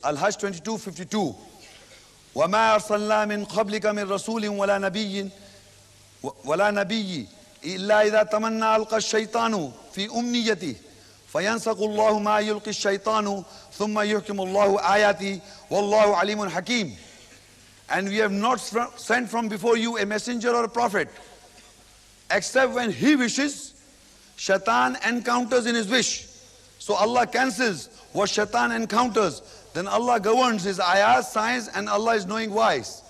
Al-Hajj 22:52. وَمَا أَرْسَلْنَا مِنْ قَبْلِكَ مِنْ رَسُولٍ وَلَا نَبِيٍّ إِلَّا إِذَا تَمَنَّى أَلْقَى الشَّيْطَانُ فِي أُمْنِيَّتِهِ فَيَنْسَخُ اللَّهُ مَا يُلْقِي الشَّيْطَانُ ثُمَّ يُحْكِمُ اللَّهُ آيَاتِهِ وَاللَّهُ عَلِيمٌ حَكِيمٌ. And we have not sent from before you a messenger or a prophet, except when he wishes, Shaitan encounters in his wish. So Allah cancels what Shaitan encounters. Then Allah governs his ayahs, signs, and Allah is knowing wise.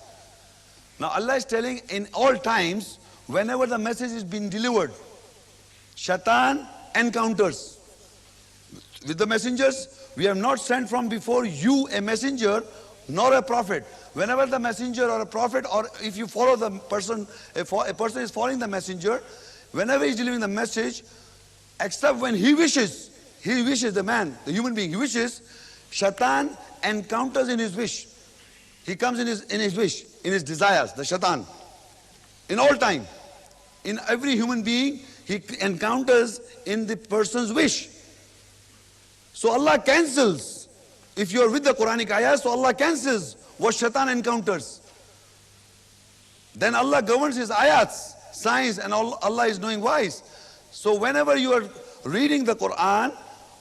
Now Allah is telling in all times, whenever the message is being delivered, Shaitan encounters. With the messengers, we have not sent from before you a messenger nor a prophet. Whenever the messenger or a prophet, or if you follow the person, a person is following the messenger, whenever he is delivering the message, except when he wishes, the man, the human being, he wishes, Shaitan encounters in his wish. He comes in his wish, in his desires, the Shaitan. In all time, in every human being, he encounters in the person's wish. So Allah cancels. If you are with the Quranic ayahs, so Allah cancels what Shaitan encounters. Then Allah governs his ayats, signs, and Allah is knowing wise. So whenever you are reading the Quran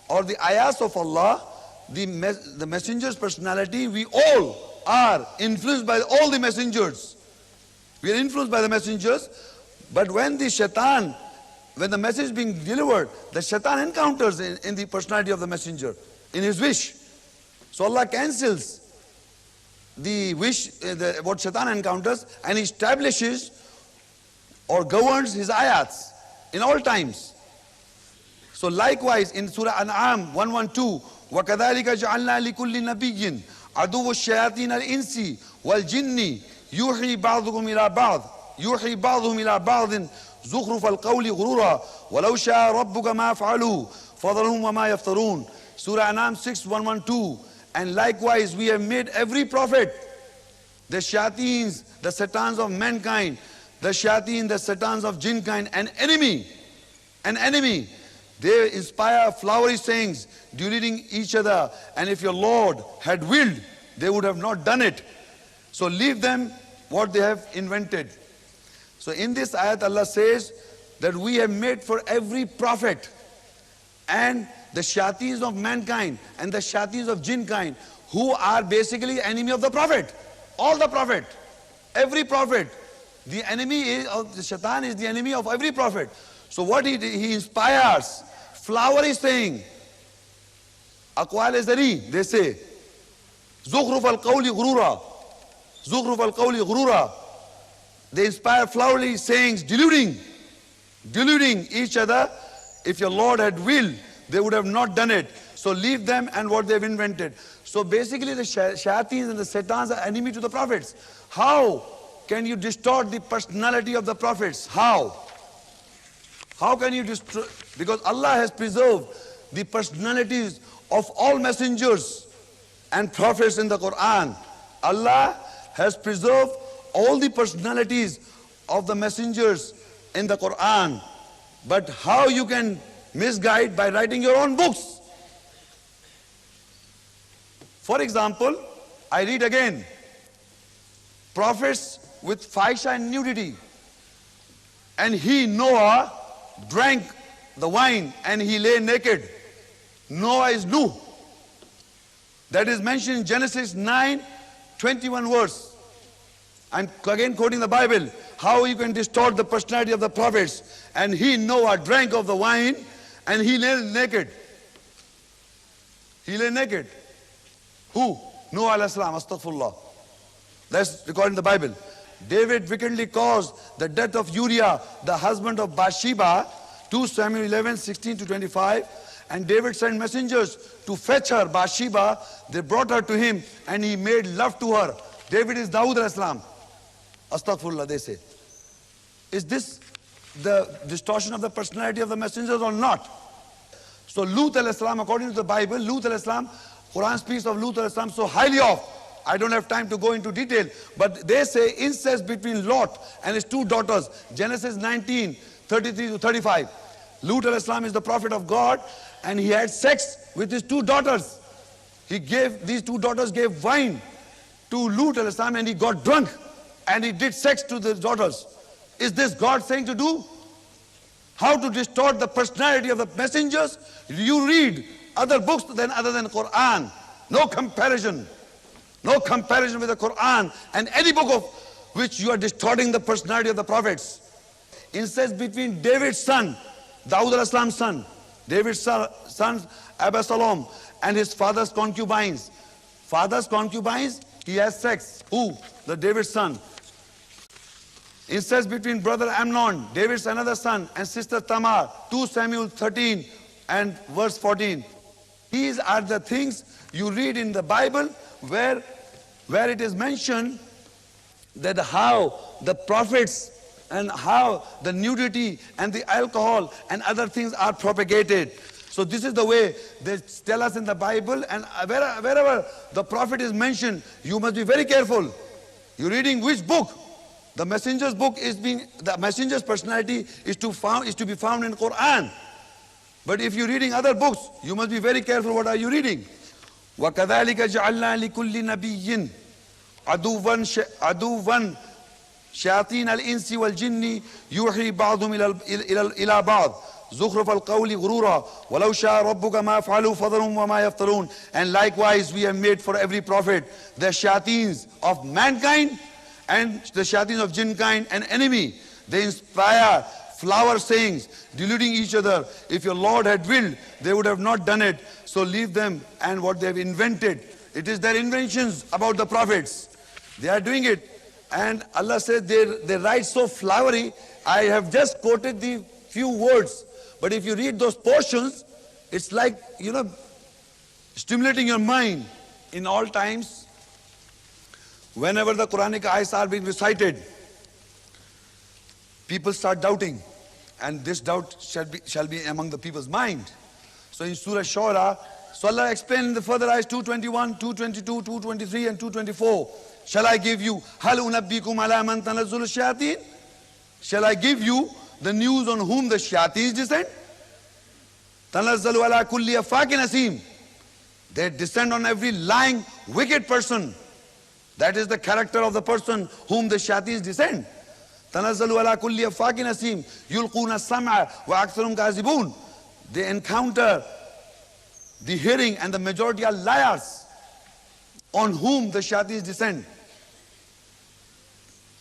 or the ayahs of Allah, the messenger's personality, we all are influenced by all the messengers. We are influenced by the messengers. But when the Shaitan, when the message is being delivered, the Shaitan encounters in the personality of the messenger, in his wish. So Allah cancels the wish, what Shaitan encounters, and he establishes or governs his ayats in all times. So likewise in Surah An-Nahl 112, وَكَذَلِكَ جَعَلْنَا لِكُلِّ نَبِيٍّ عَدُوَّ الشَّيَاطِينَ الْإِنسِ وَالْجِنِّ يُوحِي بَعْضُهُمْ إِلَى بَعْضٍ زُخْرُفَ الْقَوْلِ غُرُورًا وَلَوْ شَاءَ رَبُّكَ مَا فَعَلُوا فَذَرْهُمْ وَمَا يَفْتَرُونَ. Surah An-Nahl 6:112. And likewise we have made every prophet, the shayateens, the satans of mankind, the shayateen, the satans of jinn kind, an enemy. They inspire flowery sayings, deluting each other, and if your Lord had willed, they would have not done it. So leave them what they have invented. So in this ayat Allah says that we have made for every prophet, and the shayateens of mankind and the shayateens of jinn kind, who are basically enemy of the prophet. All the prophet, every prophet, the enemy of the shaitan is the enemy of every prophet. So what he inspires, flowery saying, aqwal zari, they say, Zukhruf al-qawli ghurura, Zukhruf al-qawli ghurura. They inspire flowery sayings, deluding each other. If your Lord had willed, they would have not done it. So leave them and what they've invented. So basically the shayateens and the satans are enemy to the prophets. How can you distort the personality of the prophets? How can you destroy? Because Allah has preserved the personalities of all messengers and prophets in the Quran. Allah has preserved all the personalities of the messengers in the Quran. But how you can misguide? By writing your own books. For example, I read again, prophets with fahisha and nudity. And he, Noah, drank the wine and he lay naked. Noah is Nuh. That is mentioned in Genesis 9:21 verse. I'm again quoting the Bible. How you can distort the personality of the prophets. And he, Noah, drank of the wine and he lay naked. He lay naked. Who? Noah alayhi salam, astaghfirullah. That's recorded in the Bible. David wickedly caused the death of Uriah, the husband of Bathsheba, 2 Samuel 11:16-25. And David sent messengers to fetch her, Bathsheba. They brought her to him and he made love to her. David is Dawood alayhi salam. Astaghfirullah, they say. Is this the distortion of the personality of the messengers or not? So Lut alayhi salam, according to the Bible, Lut alayhi salam, Quran speaks of Lut alayhi salam so highly of. I don't have time to go into detail, but they say incest between Lot and his two daughters, Genesis 19:33-35. Lut alayhi salam is the prophet of God and he had sex with his two daughters. These two daughters gave wine to Lut alayhi salam, and he got drunk and he did sex to the daughters. Is this God saying to do? How to distort the personality of the messengers? You read other books other than Quran. No comparison. No comparison with the Quran and any book of which you are distorting the personality of the prophets. Incest between David's son, Dawood alayhi salam's son, David's son Absalom, and his father's concubines. Father's concubines, he has sex. Who? The David's son. Incest between brother Amnon, David's another son, and sister Tamar. 2 Samuel 13 and verse 14. These are the things you read in the Bible where it is mentioned that how the prophets and how the nudity and the alcohol and other things are propagated. So this is the way they tell us in the Bible, and wherever the prophet is mentioned, you must be very careful. You're reading which book? The messenger's book the messenger's personality is to be found in Quran. But if you're reading other books, you must be very careful what are you reading. وَكَذَلِكَ جَعَلْنَا لِكُلِّ نَبِيٍّ عَدُوًّا شَيَاطِينَ الْإِنسِ وَالْجِنِّ يُوحِي بَعْضُهُمْ إِلَى بَعْضٍ زُخْرُفَ الْقَوْلِ غُرُورًا وَلَوْ شَاءَ رَبُّكَ مَا فَعَلُوا فَذَرْهُمْ وَمَا يَفْتَرُونَ. And likewise we have made for every prophet the shayateens of mankind and the shayateen of jinkind an enemy. They inspire flower sayings, deluding each other. If your Lord had willed, they would have not done it. So leave them and what they have invented. It is their inventions about the prophets. They are doing it. And Allah says they write so flowery. I have just quoted the few words. But if you read those portions, it's like, stimulating your mind. In all times, whenever the Quranic ayahs are being recited, people start doubting, and this doubt shall be among the people's mind. So in Surah Ash-Shuara, so Allah explained in the further ayahs 221, 222, 223 and 224. Shall I give you Hal unabbikum ala man tanazzul shayateen? Shall I give you the news on whom the shayateens descend? Tanazzalu ala kulli afakin asim. They descend on every lying, wicked person. That is the character of the person whom the shayateens descend. Tanazzalu ala kulli afakin asim. Yulquna sam'a wa aktharum kazibun. They encounter the hearing and the majority are liars on whom the shayateens descend.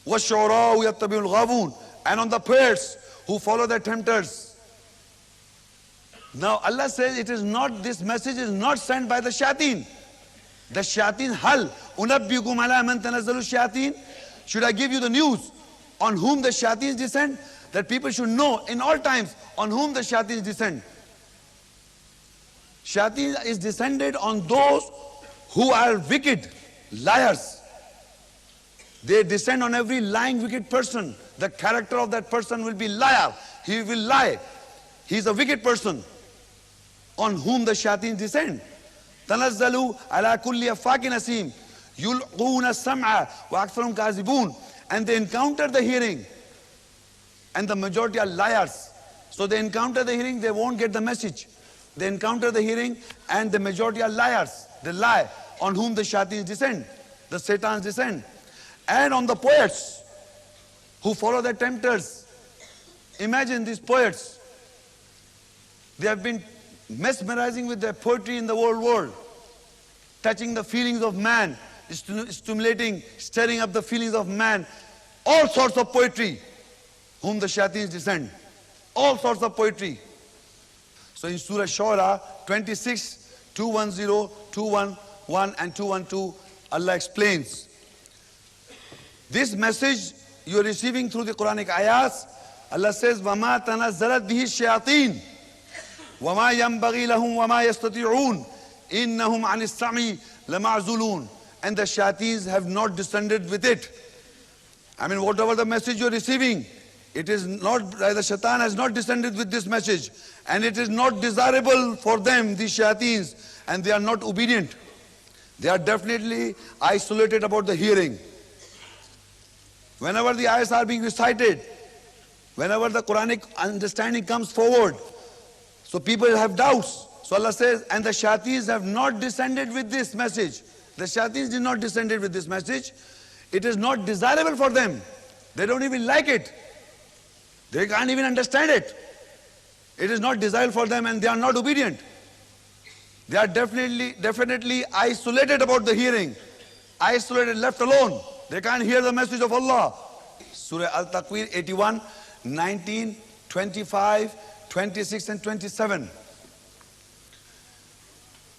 وَالشُّعَرَاءُ يَتَّبِعُ الْغَاوُونَ. And on the poets who follow their tempters. Now Allah says this message is not sent by the shayateen. The shayateen, hal unabbiukum ala man tanazzalu shayateen. Should I give you the news on whom the shayateens descend? That people should know in all times on whom the shayateens descend. Shayateen is descended on those who are wicked, liars. They descend on every lying, wicked person. The character of that person will be liar. He will lie. He is a wicked person on whom the shayateen descend. Tanazzalu ala kulli afakin asim. Yulquna sam'a wa aktharum kazibun. And they encounter the hearing. And the majority are liars. So they encounter the hearing, they won't get the message. They encounter the hearing and the majority are liars. They lie on whom the shayateens descend. The satans descend. And on the poets who follow their tempters. Imagine these poets. They have been mesmerizing with their poetry in the whole world, touching the feelings of man, stimulating, stirring up the feelings of man. All sorts of poetry, whom the shayateens descend. All sorts of poetry. So in Surah Ash-Shuara 26, 210, 211 and 212, Allah explains. This message you are receiving through the Quranic ayahs, Allah says, وَمَا تَنَزَّلَتْ بِهِ الشَّيَاطِينَ وَمَا يَنْبَغِي لَهُمْ وَمَا يَسْتَطِيعُونَ إِنَّهُمْ عَنِ السَّمْعِ لَمَعْزُولُونَ. And the shayateens have not descended with it. I mean, whatever the message you are receiving, it is not, the shaitan has not descended with this message. And it is not desirable for them, the shayateens, and they are not obedient. They are definitely isolated about the hearing. Whenever the ayahs are being recited, whenever the Quranic understanding comes forward, so people have doubts. So Allah says, and the shayateens have not descended with this message. The shayateens did not descend with this message. It is not desirable for them. They don't even like it. They can't even understand it. It is not desirable for them and they are not obedient. They are definitely isolated about the hearing. Isolated, left alone. They can't hear the message of Allah. Surah Al-Takweer 81, 19, 25, 26 and 27.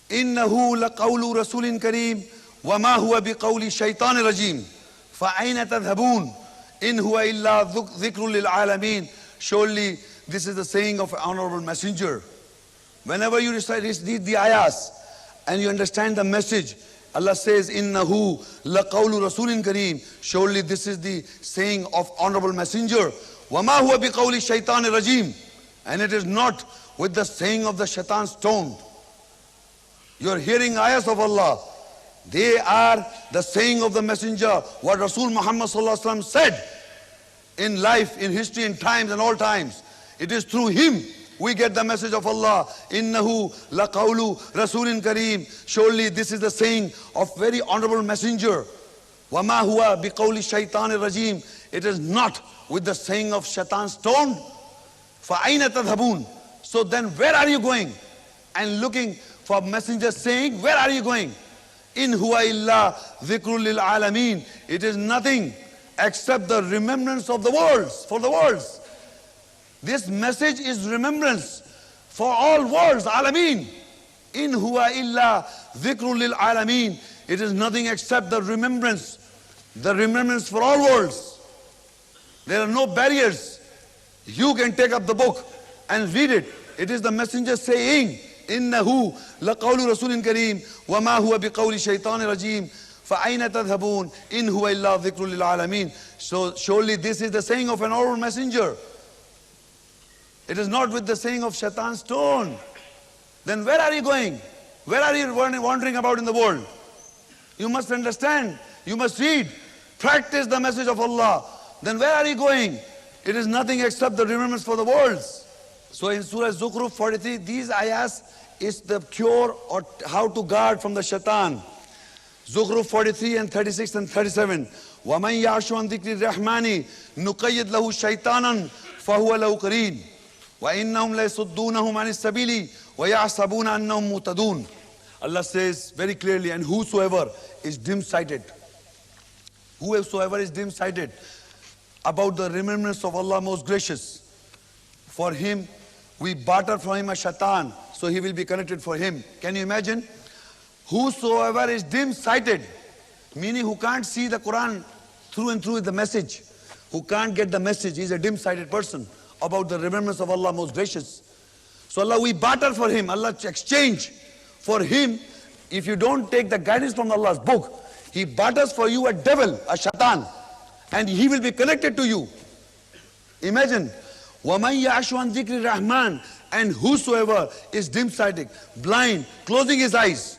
إِنَّهُ لَقَوْلُ رَسُولٍ كَرِيمٍ وَمَا هُوَ بِقَوْلِ شَيْطَانِ رَجِيمٍ فَأَيْنَ تَذْهَبُونَ إِنْ هُوَ إِلَّا ذِكْرٌ لِلْعَالَمِينَ. Surely this is the saying of an honorable messenger. Whenever you read the ayahs and you understand the message, Allah says, إِنَّهُ لَقَوْلُ رَسُولٍ كَرِيمٍ. Surely this is the saying of honorable messenger. وَمَا هُوَ بِقَوْلِ شَيْطَانِ رَجِيمٍ. And it is not with the saying of the shaitan stoned. You are hearing ayahs of Allah. They are the saying of the messenger. What Rasul Muhammad sallallahu alaihi wasallam said in life, in history, in times and all times. It is through him we get the message of Allah. Innahu laqawlu rasulin kareem. Surely this is the saying of very honorable messenger. Wama huwa biqawli shaitanir rajim. It is not with the saying of shaitan stoned. Fa aina tadhabun. So then where are you going? And looking for messenger saying, where are you going? In huwa illa dhikrul lil alameen. It is nothing except the remembrance of the worlds, for the worlds. This message is remembrance for all worlds, alameen. In huwa illa dhikrul lil alameen. It is nothing except the remembrance for all worlds. There are no barriers. You can take up the book and read it. It is the messenger saying, إنه لقول رسول كريم وما هو بقول شيطان رجيم فأين تذهبون إن هو إلا ذكر للعالمين. So surely this is the saying of an honorable messenger. It is not with the saying of shaitan stone. Then where are you going? Where are you wandering about in the world? You must understand. You must read. Practice the message of Allah. Then where are you going? It is nothing except the remembrance for the worlds. So in Surah Az-Zukhruf 43, these ayahs is the cure or how to guard from the shaitan. Zukhruf 43 and 36 and 37. وَمَنْ يَعْشُ عَنْ ذِكْرِ الرَّحْمَنِ نُقَيِّدْ لَهُ شَيْطَانًا فَهُوَ لَهُ قَرِينٌ وَإِنَّهُمْ لَيَصُدُّونَهُمْ عَنِ السَّبِيلِ وَيَحْسَبُونَ أَنَّهُمْ مُهْتَدُونَ. Allah says very clearly, and whosoever is dim-sighted, about the remembrance of Allah most gracious, for him we barter from him a shaitan, so he will be connected for him. Can you imagine? Whosoever is dim-sighted, meaning who can't see the Quran through and through the message, who can't get the message, he's a dim-sighted person about the remembrance of Allah most gracious. So Allah, we barter for him, Allah exchange for him. If you don't take the guidance from Allah's book, he barters for you a devil, a shaitan, and he will be connected to you. Imagine. وَمَنْ يَعْشُ عَنْ ذِكْرِ الرَّحْمَنِ. And whosoever is dim-sighted, blind, closing his eyes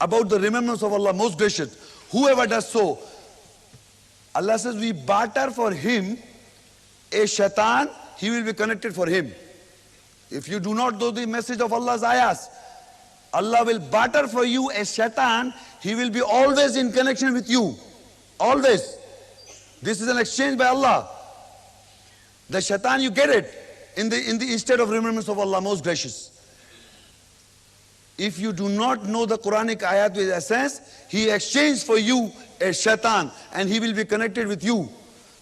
about the remembrance of Allah most gracious, whoever does so, Allah says we barter for him a shaitan, he will be connected for him. If you do not know the message of Allah's ayahs, Allah will barter for you a shaitan, he will be always in connection with you. Always. This is an exchange by Allah. The shaitan, you get it in the instead of remembrance of Allah most gracious. If you do not know the Quranic ayat with essence, he exchanged for you a shaitan and he will be connected with you.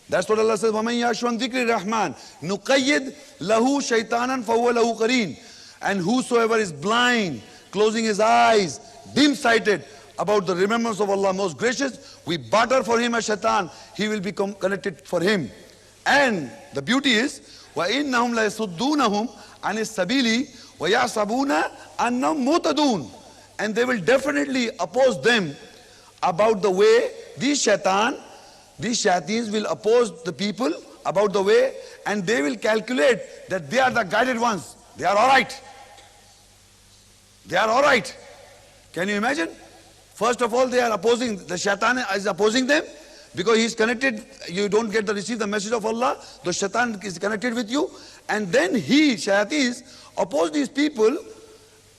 That's what Allah says, وَمَنْ يَعْشُ عَنْ ذِكْرِ الرَّحْمَنِ نُقَيِّدْ لَهُ شَيْطَانًا فَهُوَ لَهُ قَرِينٌ. And whosoever is blind, closing his eyes, dim-sighted about the remembrance of Allah most gracious, we barter for him a shaitan, he will become connected for him. And the beauty is, وَإِنَّهُمْ لَيَصُدُّونَهُمْ عَنِ السَّبِيلِ وَيَحْسَبُونَ أَنَّهُمْ مُهْتَدُونَ. And they will definitely oppose them about the way. These shayateens will oppose the people about the way, and they will calculate that they are the guided ones. They are all right. They are all right. Can you imagine? First of all, they are opposing, the shaitan is opposing them because he is connected. You don't get to receive the message of Allah. The shaitan is connected with you. And then he, shayateens, oppose these people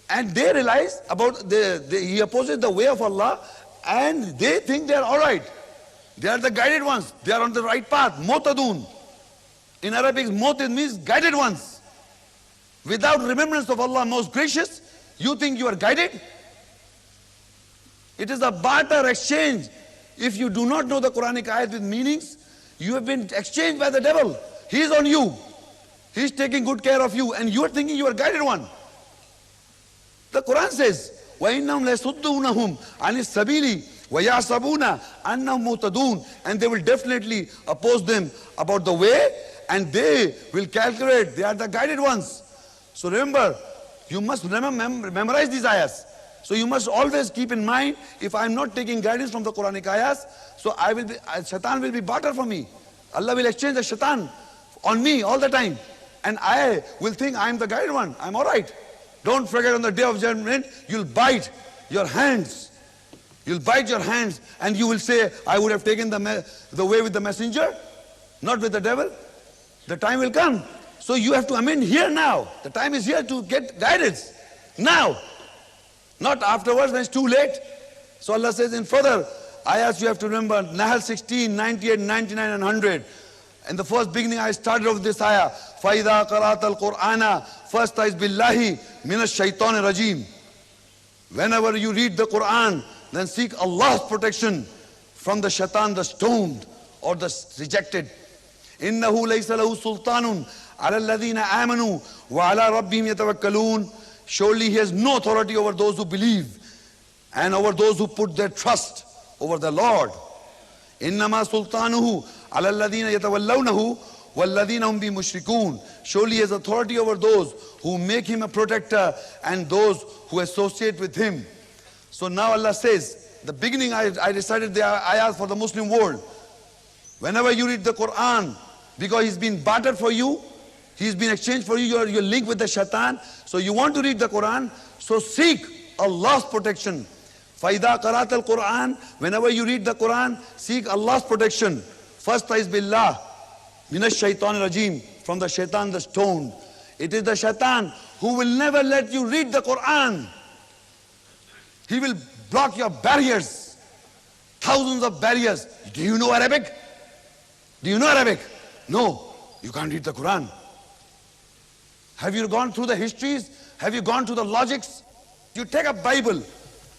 And they realize about he opposes the way of Allah, and they think they are all right. They are the guided ones. They are on the right path. Motadun. In Arabic, motad means guided ones. Without remembrance of Allah most gracious, you think you are guided? It is a barter exchange. If you do not know the Quranic ayat with meanings, you have been exchanged by the devil. He is on you. He is taking good care of you, and you are thinking you are guided one. The Quran says, وَإِنَّهُمْ لَيَصُدُّونَهُمْ عَنِ السَّبِيلِ وَيَحْسَبُونَ أَنَّهُمْ مُهْتَدُونَ. And they will definitely oppose them about the way, and they will calculate they are the guided ones. So remember, you must memorize these ayahs. So you must always keep in mind, if I am not taking guidance from the Quranic ayahs, so shaitan will be barter for me. Allah will exchange the shaitan on me all the time. And I will think I am the guided one. I am all right. Don't forget, on the day of judgment, you'll bite your hands. You'll bite your hands and you will say, I would have taken the way with the messenger, not with the devil. The time will come. So you have to amend here now. The time is here to get guidance. Now. Not afterwards when it's too late. So Allah says in further ayahs, you have to remember, Nahl 16, 98, 99 and 100. In the first beginning I started off this ayah, فَإِذَا قَرَأْتَ الْقُرْآنَ فَاسْتَعِذْ بِاللَّهِ مِنَ الشَّيْطَانِ الرَّجِيمِ. Whenever you read the Quran, then seek Allah's protection from the shaitan, the stoned or the rejected. إِنَّهُ لَيْسَ لَهُ سُلْطَانٌ عَلَى الَّذِينَ آمَنُوا وَعَلَى رَبِّهِمْ يَتَوَكَّلُونَ. Surely he has no authority over those who believe and over those who put their trust over the Lord. إِنَّمَا سُلْطَانُهُ عَلَى الَّذِينَ يَتَوَلَّوْنَهُ وَالَّذِينَ هُمْ بِهِ مُشْرِكُونَ. Surely he has authority over those who make him a protector and those who associate with him. So now Allah says, the beginning I recited the ayahs for the Muslim world. Whenever you read the Quran, because he's been bartered for you, he's been exchanged for you, you're linked with the shaitan. So you want to read the Quran, so seek Allah's protection. فَإِذَا قَرَأْتَ الْقُرْآنَ. Whenever you read the Quran, seek Allah's protection. فَاسْتَعِذْ بِاللَّهِ مِنَ الشَّيْطَانِ الرَّجِيمِ. From the shaitan, the stoned. It is the shaitan who will never let you read the Quran. He will block your barriers. Thousands of barriers. Do you know Arabic? Do you know Arabic? No, you can't read the Quran. Have you gone through the histories? Have you gone through the logics? You take a Bible.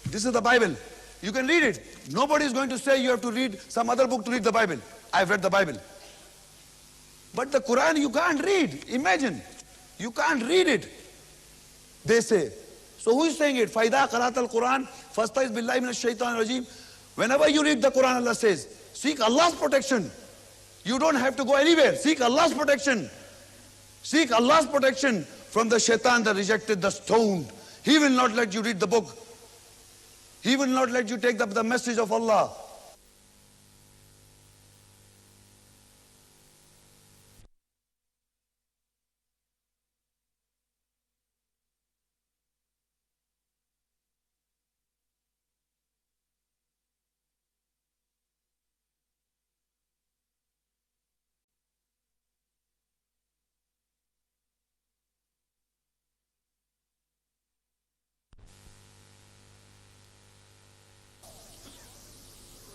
This is the Bible. You can read it. Nobody is going to say you have to read some other book to read the Bible. I've read the Bible. But the Quran you can't read. Imagine. You can't read it. They say. So who is saying it? فَإِذَا قَرَأْتَ الْقُرْآنَ فَاسْتَعِذْ بِاللَّهِ مِنَ الشَّيْطَانِ الرَّجِيمِ. Whenever you read the Quran, Allah says, seek Allah's protection. You don't have to go anywhere. Seek Allah's protection. Seek Allah's protection from the shaitan, the rejected, the stoned. He will not let you read the book. He will not let you take the message of Allah.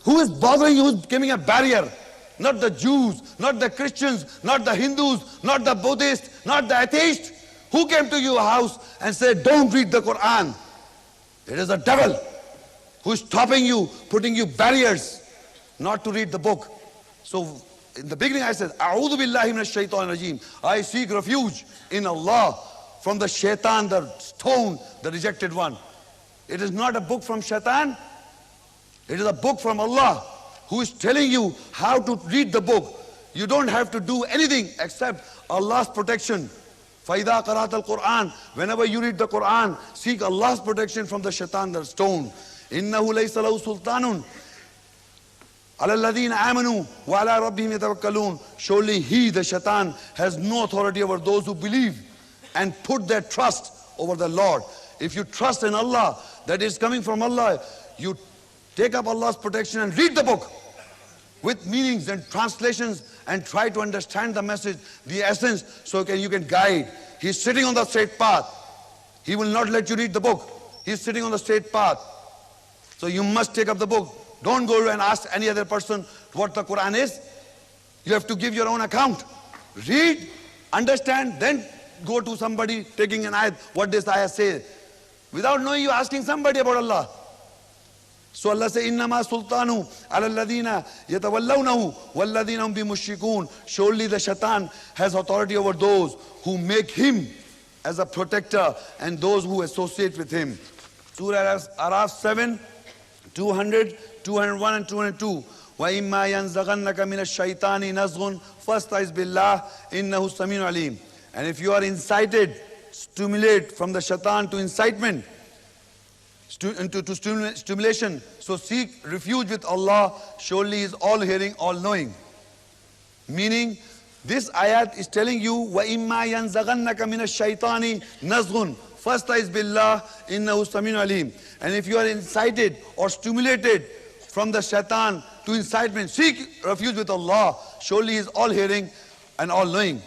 Who is bothering you? Who is giving a barrier? Not the Jews, not the Christians, not the Hindus, not the Buddhists, not the atheists. Who came to your house and said, don't read the Quran? It is the devil who is stopping you, putting you barriers not to read the book. So in the beginning I said, A'udhu billahi minash shaitan rajim. I seek refuge in Allah from the shaitan, the stone, the rejected one. It is not a book from shaitan. It is a book from Allah who is telling you how to read the book. You don't have to do anything except Allah's protection. فَإِذَا قَرَأْتَ الْقُرْآنَ. Whenever you read the Quran, seek Allah's protection from the shaitan, the stone. إِنَّهُ لَيْسَ لَهُ سُلْطَانٌ عَلَى الَّذِينَ آمَنُوا وَعَلَى رَبِّهِمْ يَتَوَكَّلُونَ. Surely he, the shaitan, has no authority over those who believe and put their trust over the Lord. If you trust in Allah, that is coming from Allah, you take up Allah's protection and read the book with meanings and translations and try to understand the message, the essence, so you can guide. He's sitting on the straight path. He will not let you read the book. He's sitting on the straight path. So you must take up the book. Don't go and ask any other person what the Quran is. You have to give your own account. Read, understand, then go to somebody taking an ayat, what this ayat says. Without knowing, you asking somebody about Allah. So Allah says, إِنَّمَا سُلْطَانُ عَلَى الَّذِينَ يَتَوَلَّوْنَهُ وَالَّذِينَ هُمْ بِمُشْرِكُونَ. Surely the shaitan has authority over those who make him as a protector and those who associate with him. Surah Al-Araf 7, 200, 201 and 202. وَإِمَّا يَنزَغَنَّكَ مِنَ الشَّيْطَانِ نَزْغٌ فَاسْتَعِذْ بِاللَّهِ إِنَّهُ السَّمِيعُ الْعَلِيمُ. And if you are incited, stimulate from the shaitan to incitement, to stimulation, so seek refuge with Allah. Surely He is all hearing, all knowing. Meaning, this ayat is telling you, وَإِمَّا يَنزَغَنَّكَ مِنَ الشَّيْطَانِ نَزْغٌ فَاسْتَعِذْ بِاللَّهِ إِنَّهُ السَّمِيعُ الْعَلِيمُ. And if you are incited or stimulated from the shaitan to incitement, seek refuge with Allah. Surely He is all hearing and all knowing.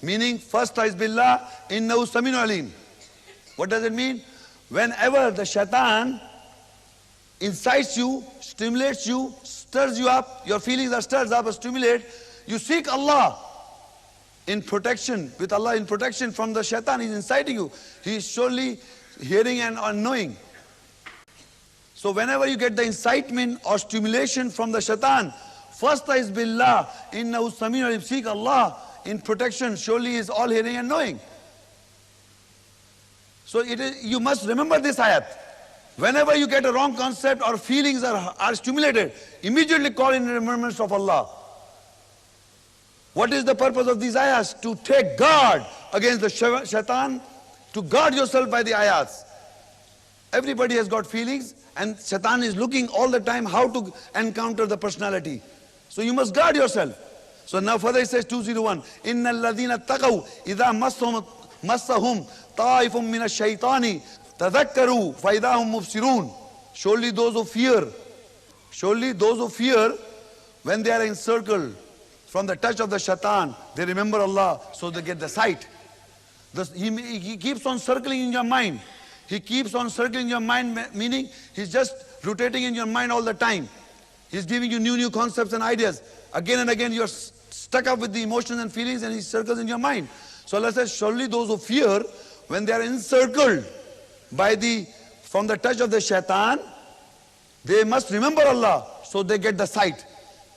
Meaning, فَاسْتَعِذْ بِاللَّهِ إِنَّهُ السَّمِيعُ الْعَلِيمُ. What does it mean? Whenever the shaitan incites you, stimulates you, stirs you up, your feelings are stirred up or stimulated, you seek Allah in protection, with Allah in protection from the shaitan. He's inciting you. He is surely hearing and knowing. So whenever you get the incitement or stimulation from the shaitan, first is billah, innahu sami'un, seek Allah in protection. Surely He is all hearing and knowing. So you must remember this ayat. Whenever you get a wrong concept or feelings are stimulated, immediately call in remembrance of Allah. What is the purpose of these ayats? To take guard against the shaitan, to guard yourself by the ayats. Everybody has got feelings, and shaitan is looking all the time how to encounter the personality. So you must guard yourself. So now further it says 201, إِنَّ الَّذِينَ اتَّقَوْا إِذَا مَسَّهُمْ طَائِفٌ مِّنَ الشَّيْطَانِ تَذَكَّرُوا فَإِذَا هُمْ مُبْصِرُونَ. Surely those who fear, when they are encircled from the touch of the shaitan, they remember Allah, so they get the sight. He keeps on circling in your mind. He keeps on circling in your mind, meaning he's just rotating in your mind all the time. He's giving you new concepts and ideas. Again and again you're stuck up with the emotions and feelings, and he circles in your mind. So Allah says, surely those who fear, when they are encircled from the touch of the shaitan, they must remember Allah, so they get the sight.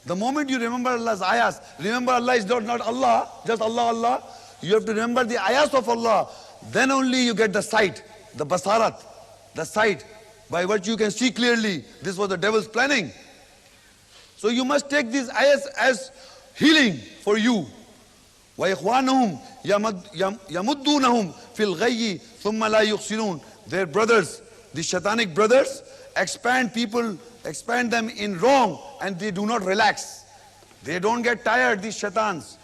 The moment you remember Allah's ayahs, remember Allah is not Allah, just Allah, Allah. You have to remember the ayahs of Allah. Then only you get the sight, the basarat, the sight, by which you can see clearly. This was the devil's planning. So you must take these ayahs as healing for you. وَإِخْوَانُهُمْ يَمُدُّونَهُمْ فِي الْغَيِّ ثُمَّ لَا يُخْسِرُونَ. Their brothers, the shaitanic brothers, expand them in wrong, and they do not relax. They don't get tired, these shaitans.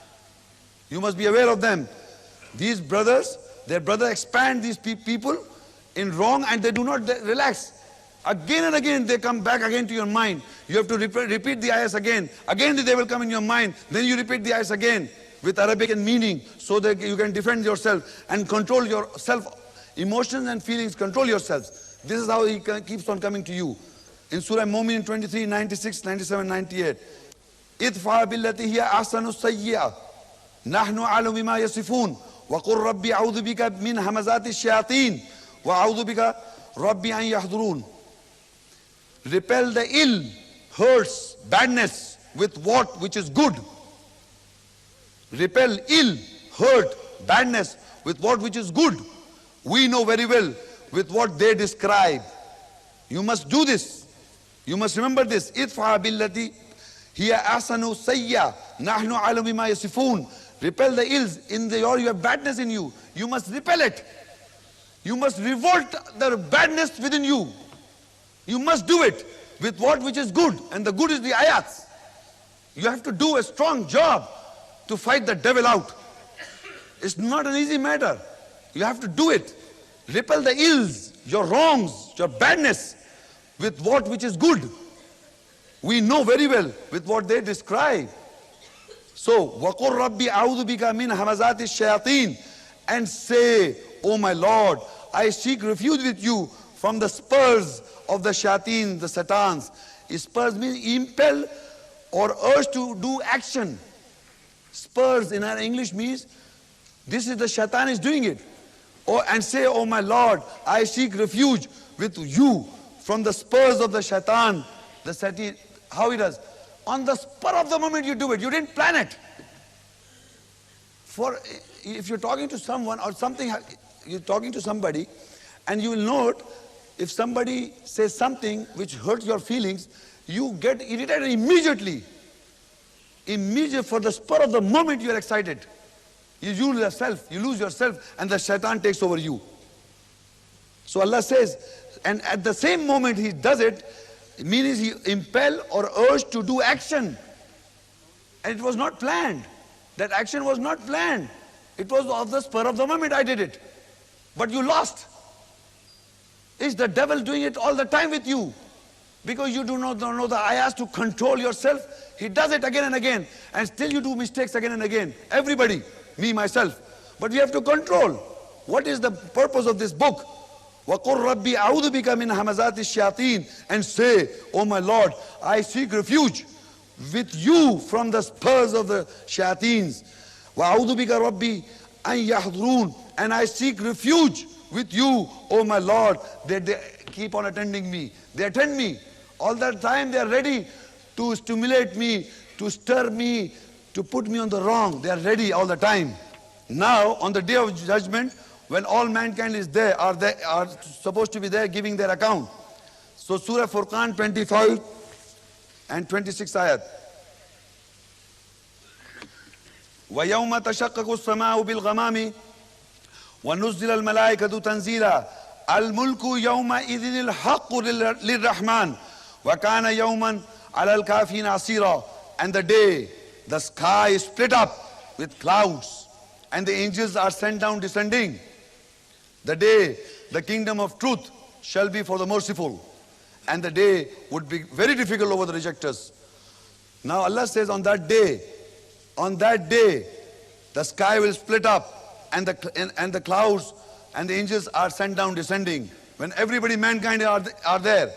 You must be aware of them. These brothers, their brothers expand these people in wrong, and they do not relax. Again and again they come back again to your mind. You have to repeat the ayahs again. Again they will come in your mind. Then you repeat the ayahs again with Arabic and meaning, so that you can defend yourself and control yourself. Emotions and feelings, control yourselves. This is how he keeps on coming to you. In Surah Al-Muminun 23, 96, 97, 98. إِدْفَعَ بِالَّتِي هِيَ أَحْسَنُ السَّيِّئَةِ نَحْنُ أَعْلَمُ بِمَا يَصِفُونَ وَقُلْ رَبِّ أَعُوذُ بِكَ مِنْ هَمَزَاتِ الشَّيَاطِينِ وَأَعُوذُ بِكَ رَبِّ أَنْ يَحْضُرُونَ. Repel the ill, hurts, badness with what which is good. Repel ill, hurt, badness with what which is good. We know very well with what they describe. You must do this. You must remember this. إِدْفَعَ بِالَّتِي هِيَ أَحْسَنُ السَّيِّئَةِ نَحْنُ أَعْلَمُ بِمَا يَصِفُونَ. Repel the ills you have badness in you. You must repel it. You must revolt the badness within you. You must do it with what which is good, and the good is the ayats. You have to do a strong job to fight the devil out. It's not an easy matter. You have to do it. Repel the ills, your wrongs, your badness with what which is good. We know very well with what they describe. So, وَقُلْ رَبِّ أَعُوذُ بِكَ مِنْ هَمَزَاتِ الشَّيَاطِينَ. And say, oh my Lord, I seek refuge with you from the spurs of the shayateen, the satans. Spurs means impel or urge to do action. Spurs in our English means this is the shaitan is doing it. And say, oh my Lord, I seek refuge with you from the spurs of the shaitan. The sati, how he does? On the spur of the moment you do it. You didn't plan it. For if you're talking to someone or something, you're talking to somebody, and you will note if somebody says something which hurts your feelings, you get irritated immediately. Immediately, for the spur of the moment you are excited. You lose yourself, and the shaitan takes over you. So Allah says, and at the same moment he does it, means he impel or urge to do action. And it was not planned. That action was not planned. It was of the spur of the moment I did it. But you lost. Is the devil doing it all the time with you? Because you do not know the ayahs to control yourself. He does it again and again, and still you do mistakes again and again. Everybody, me, myself. But we have to control. What is the purpose of this book? وَقُلْ رَبِّي أَعُوذُ بِكَ مِنْ هَمَزَاتِ الشَّيَاطِينِ. And say, oh my Lord, I seek refuge with you from the spurs of the shayateens. وَأَعُوذُ بِكَ رَبِّي أَنْ يَحْضُرُونَ. And I seek refuge with you, oh my Lord. They keep on attending me. They attend me. All that time they are ready to stimulate me, to stir me, to put me on the wrong. They are ready all the time. Now, on the day of judgment, when all mankind is there, are supposed to be there giving their account. So Surah Furqan 25 and 26 ayat. وَيَوْمَ تَشَقَّقُ السَّمَاءُ بِالْغَمَامِ وَنُزِّلَ الْمَلَائِكَةُ تَنزِيلًا الْمُلْكُ يَوْمَئِذٍ الْحَقُّ لِلرَّحْمَنِ وَكَانَ يَوْمًا عَلَى الْكَافِرِينَ عَسِيرًا. And the day the sky is split up with clouds, and the angels are sent down descending. The day the kingdom of truth shall be for the merciful, and the day would be very difficult over the rejectors. Now Allah says on that day, the sky will split up, and the clouds and the angels are sent down descending. When everybody, mankind are there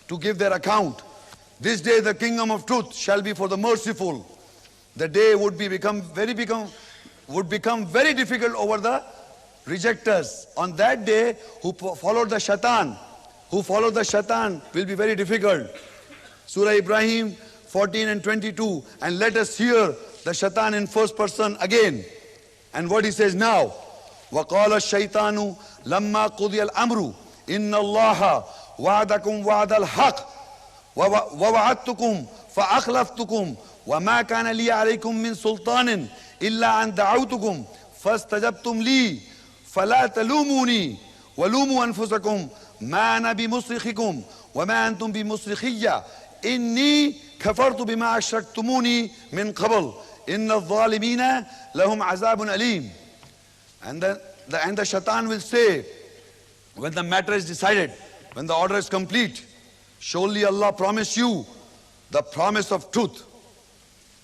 to give their account. This day the kingdom of truth shall be for the merciful. The day would become very difficult over the rejectors. On that day, who followed the shaitan will be very difficult. Surah Ibrahim 14 and 22. And let us hear the shaitan in first person again. And what he says now. وَقَالَ الشَّيْطَانُ لَمَّا قُضِيَ الْأَمْرُ إِنَّ اللَّهَ وَعَدَكُمْ وَعْدَ الْحَقِّ وَوَعَدْتُكُمْ فَأَخْلَفْتُكُمْ وَمَا كَانَ لِي عَلَيْكُمْ مِنْ سُلْطَانٍ إِلَّا أَنْ دَعَوْتُكُمْ فَاسْتَجَبْتُمْ لِي فَلَا تَلُومُونِي وَلُومُوا أَنفُسَكُمْ مَا أَنَا بِمُصْرِخِكُمْ وَمَا أَنْتُمْ بِمُصْرِخِيَّ إِنِّي كَفَرْتُ بِمَا أَشْرَكْتُمُونِي مِنْ قَبْلُ إِنَّ الظَّالِمِينَ لَهُمْ عَذَابٌ أَلِيمٌ. And the shaitan will say, when the matter is decided, when the order is complete, surely Allah promised you the promise of truth.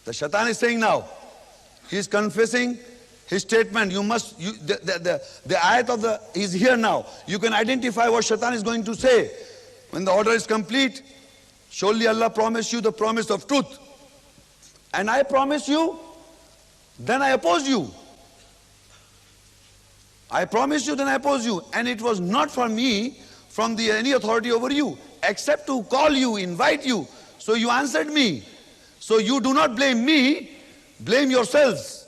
The shaitan is saying now, he is confessing his statement. The ayat is here now. You can identify what shaitan is going to say. When the order is complete, surely Allah promised you the promise of truth. And I promise you, then I oppose you. I promise you, then I oppose you. And it was not for me, from any authority over you, except to call you, invite you. So you answered me. So you do not blame me, blame yourselves.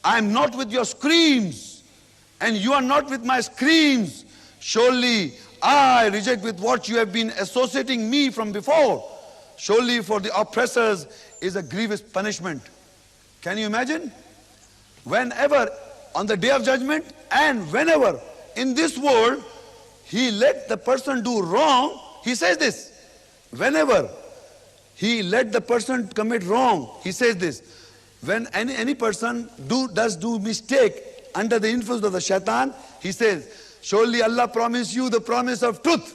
I am not with your screams, and you are not with my screams. Surely I reject with what you have been associating me from before. Surely for the oppressors is a grievous punishment. Can you imagine? Whenever on the day of judgment and whenever in this world he let the person do wrong, he says this. Whenever he let the person commit wrong, he says this. When any person does mistake under the influence of the shaitan, he says, surely Allah promised you the promise of truth.